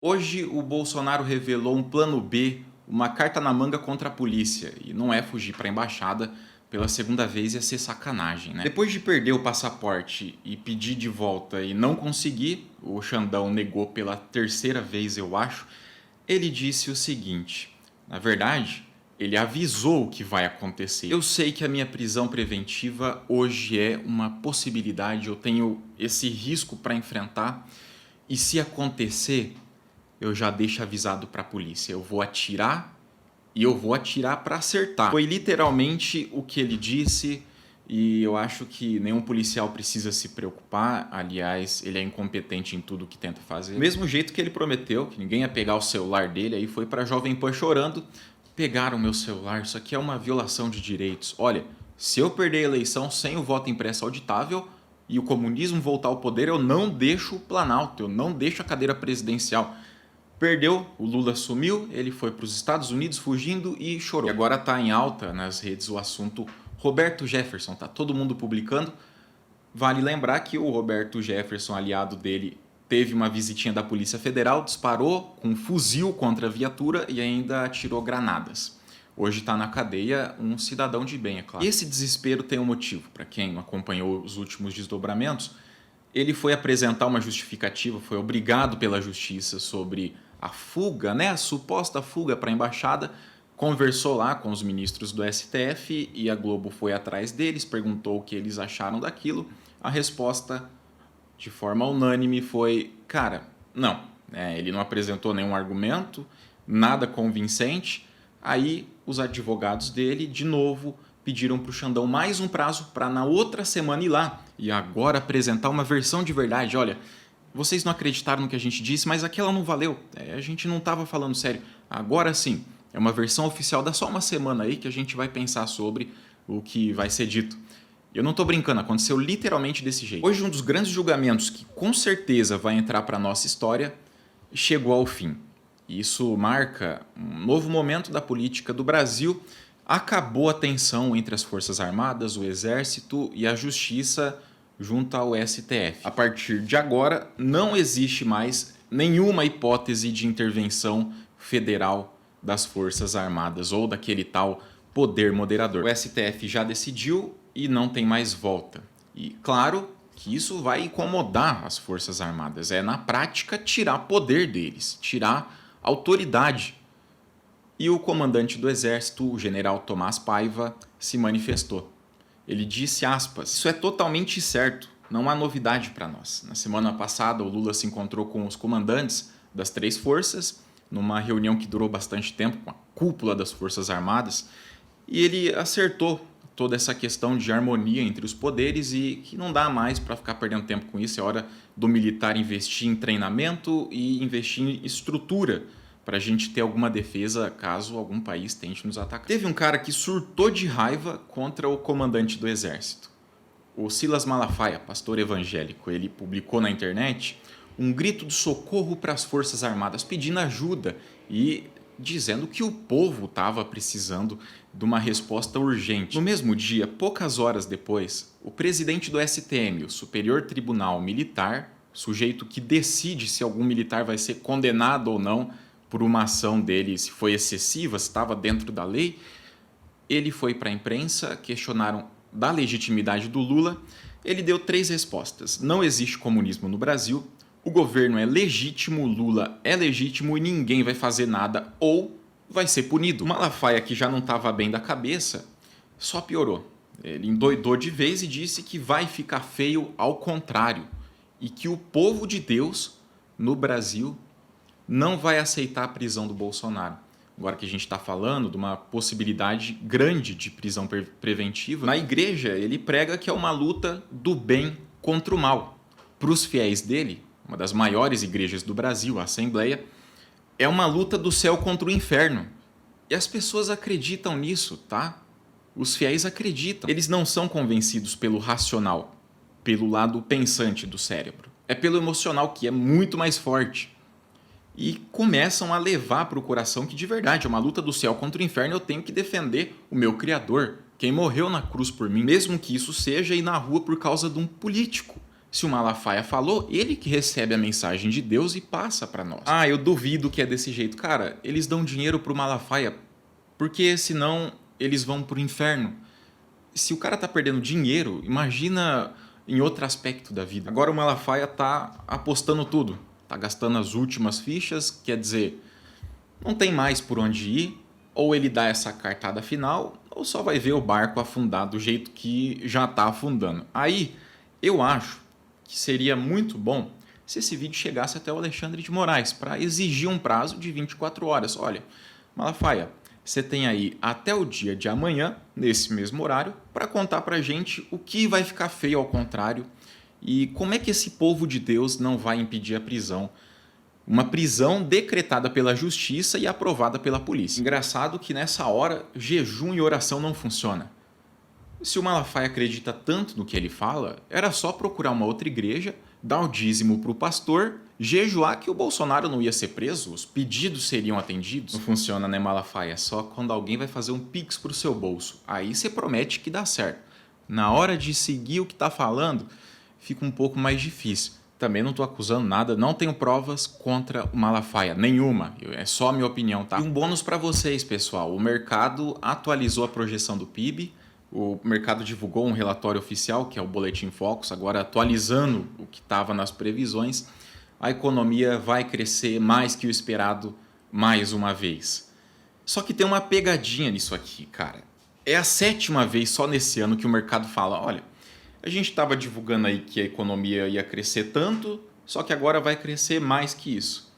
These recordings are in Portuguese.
Hoje o Bolsonaro revelou um plano B, uma carta na manga contra a polícia, e não é fugir para a embaixada pela segunda vez, ia ser sacanagem, né? Depois de perder o passaporte e pedir de volta e não conseguir, o Xandão negou pela terceira vez, eu acho, ele disse o seguinte: na verdade, ele avisou o que vai acontecer. Eu sei que a minha prisão preventiva hoje é uma possibilidade, eu tenho esse risco para enfrentar, e se acontecer, eu já deixo avisado para a polícia. Eu vou atirar e eu vou atirar para acertar. Foi literalmente o que ele disse e eu acho que nenhum policial precisa se preocupar. Aliás, ele é incompetente em tudo que tenta fazer. Do mesmo jeito que ele prometeu que ninguém ia pegar o celular dele, aí foi para a Jovem Pan chorando. Pegaram meu celular, isso aqui é uma violação de direitos. Olha, se eu perder a eleição sem o voto impresso auditável e o comunismo voltar ao poder, eu não deixo o Planalto, eu não deixo a cadeira presidencial. Perdeu, o Lula sumiu, ele foi para os Estados Unidos fugindo e chorou. E agora está em alta nas redes o assunto Roberto Jefferson, tá todo mundo publicando. Vale lembrar que o Roberto Jefferson, aliado dele, teve uma visitinha da Polícia Federal, disparou com um fuzil contra a viatura e ainda atirou granadas. Hoje está na cadeia um cidadão de bem, é claro. E esse desespero tem um motivo. Para quem acompanhou os últimos desdobramentos, ele foi apresentar uma justificativa, foi obrigado pela justiça sobre a fuga, né, a suposta fuga para a embaixada, conversou lá com os ministros do STF e a Globo foi atrás deles, perguntou o que eles acharam daquilo. A resposta, de forma unânime, foi: cara, não, ele não apresentou nenhum argumento, nada convincente. Aí os advogados dele, de novo, pediram para o Xandão mais um prazo para na outra semana ir lá e agora apresentar uma versão de verdade. Olha, vocês não acreditaram no que a gente disse, mas aquela não valeu. A gente não estava falando sério. Agora sim, é uma versão oficial. Dá só uma semana aí que a gente vai pensar sobre o que vai ser dito. Eu não estou brincando, aconteceu literalmente desse jeito. Hoje, um dos grandes julgamentos que com certeza vai entrar para a nossa história chegou ao fim. Isso marca um novo momento da política do Brasil. Acabou a tensão entre as Forças Armadas, o Exército e a Justiça junto ao STF. A partir de agora, não existe mais nenhuma hipótese de intervenção federal das Forças Armadas ou daquele tal poder moderador. O STF já decidiu e não tem mais volta. E claro que isso vai incomodar as Forças Armadas. É, na prática, tirar poder deles, tirar autoridade. E o comandante do Exército, o general Tomás Paiva, se manifestou. Ele disse, aspas, isso é totalmente certo, não há novidade para nós. Na semana passada, o Lula se encontrou com os comandantes das três forças, numa reunião que durou bastante tempo, com a cúpula das Forças Armadas, e ele acertou toda essa questão de harmonia entre os poderes e que não dá mais para ficar perdendo tempo com isso, é hora do militar investir em treinamento e investir em estrutura para a gente ter alguma defesa caso algum país tente nos atacar. Teve um cara que surtou de raiva contra o comandante do exército. O Silas Malafaia, pastor evangélico, ele publicou na internet um grito de socorro para as Forças Armadas, pedindo ajuda e dizendo que o povo estava precisando de uma resposta urgente. No mesmo dia, poucas horas depois, o presidente do STM, o Superior Tribunal Militar, sujeito que decide se algum militar vai ser condenado ou não por uma ação dele, se foi excessiva, se estava dentro da lei, ele foi para a imprensa, questionaram da legitimidade do Lula, ele deu 3 respostas. Não existe comunismo no Brasil, o governo é legítimo, Lula é legítimo e ninguém vai fazer nada ou vai ser punido. O Malafaia, que já não estava bem da cabeça, só piorou. Ele endoidou de vez e disse que vai ficar feio ao contrário e que o povo de Deus no Brasil não vai aceitar a prisão do Bolsonaro. Agora que a gente está falando de uma possibilidade grande de prisão preventiva, na igreja ele prega que é uma luta do bem contra o mal. Para os fiéis dele, uma das maiores igrejas do Brasil, a Assembleia, é uma luta do céu contra o inferno. E as pessoas acreditam nisso, tá? Os fiéis acreditam. Eles não são convencidos pelo racional, pelo lado pensante do cérebro. É pelo emocional, que é muito mais forte. E começam a levar para o coração que de verdade é uma luta do céu contra o inferno, eu tenho que defender o meu Criador, quem morreu na cruz por mim, mesmo que isso seja ir na rua por causa de um político, Se o Malafaia falou, ele que recebe a mensagem de Deus e passa para nós. Ah, eu duvido que é desse jeito. Cara, eles dão dinheiro pro Malafaia porque senão eles vão pro inferno. Se o cara tá perdendo dinheiro, imagina em outro aspecto da vida. Agora o Malafaia tá apostando tudo. Tá gastando as últimas fichas, quer dizer, não tem mais por onde ir. Ou ele dá essa cartada final, ou só vai ver o barco afundar do jeito que já tá afundando. Aí, eu acho que seria muito bom se esse vídeo chegasse até o Alexandre de Moraes para exigir um prazo de 24 horas. Olha, Malafaia, você tem aí até o dia de amanhã, nesse mesmo horário, para contar para a gente o que vai ficar feio ao contrário e como é que esse povo de Deus não vai impedir a prisão. Uma prisão decretada pela justiça e aprovada pela polícia. Engraçado que nessa hora, jejum e oração não funciona. Se o Malafaia acredita tanto no que ele fala, era só procurar uma outra igreja, dar o dízimo para o pastor, jejuar que o Bolsonaro não ia ser preso, os pedidos seriam atendidos. Não funciona, né, Malafaia? É só quando alguém vai fazer um pix pro seu bolso. Aí você promete que dá certo. Na hora de seguir o que está falando, fica um pouco mais difícil. Também não estou acusando nada, não tenho provas contra o Malafaia, nenhuma. É só a minha opinião, tá? E um bônus para vocês, pessoal. O mercado atualizou a projeção do PIB. O mercado divulgou um relatório oficial, que é o Boletim Focus, agora atualizando o que estava nas previsões. A economia vai crescer mais que o esperado mais uma vez. Só que tem uma pegadinha nisso aqui, cara. É a 7ª vez só nesse ano que o mercado fala, olha, a gente estava divulgando aí que a economia ia crescer tanto, só que agora vai crescer mais que isso.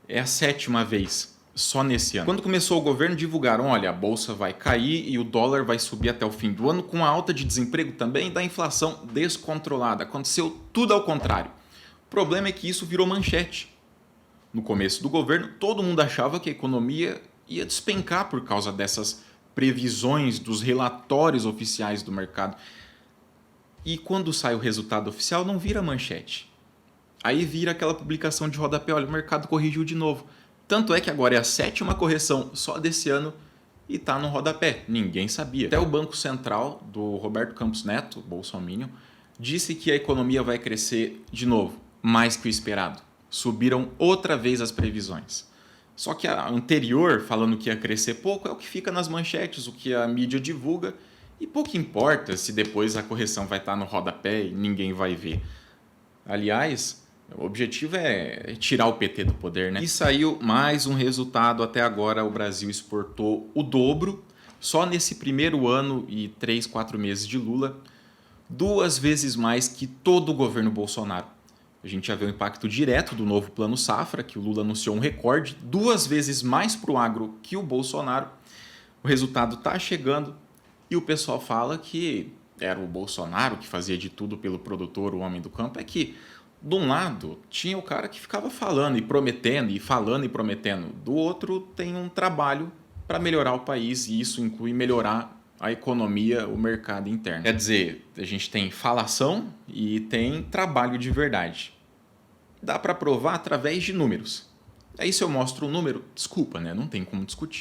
É a 7ª vez. Só nesse ano. Quando começou o governo, divulgaram, olha, a bolsa vai cair e o dólar vai subir até o fim do ano, com a alta de desemprego também e da inflação descontrolada. Aconteceu tudo ao contrário. O problema é que isso virou manchete. No começo do governo, todo mundo achava que a economia ia despencar por causa dessas previsões dos relatórios oficiais do mercado. E quando sai o resultado oficial, não vira manchete. Aí vira aquela publicação de rodapé, olha, o mercado corrigiu de novo. Tanto é que agora é a 7ª correção só desse ano e está no rodapé. Ninguém sabia. Até o Banco Central, do Roberto Campos Neto, bolsominion, disse que a economia vai crescer de novo, mais que o esperado. Subiram outra vez as previsões. Só que a anterior, falando que ia crescer pouco, é o que fica nas manchetes, o que a mídia divulga. E pouco importa se depois a correção vai estar no rodapé e ninguém vai ver. Aliás, o objetivo é tirar o PT do poder, né? E saiu mais um resultado. Até agora o Brasil exportou o dobro. Só nesse primeiro ano e 3, 4 meses de Lula, 2 vezes mais que todo o governo Bolsonaro. A gente já vê o impacto direto do novo Plano Safra, que o Lula anunciou um recorde, 2 vezes mais para o agro que o Bolsonaro. O resultado está chegando e o pessoal fala que era o Bolsonaro que fazia de tudo pelo produtor, o homem do campo. É que de um lado, tinha o cara que ficava falando e prometendo, e falando e prometendo. Do outro, tem um trabalho para melhorar o país, e isso inclui melhorar a economia, o mercado interno. Quer dizer, a gente tem falação e tem trabalho de verdade. Dá para provar através de números. Aí se eu mostro um número, desculpa, né? Não tem como discutir.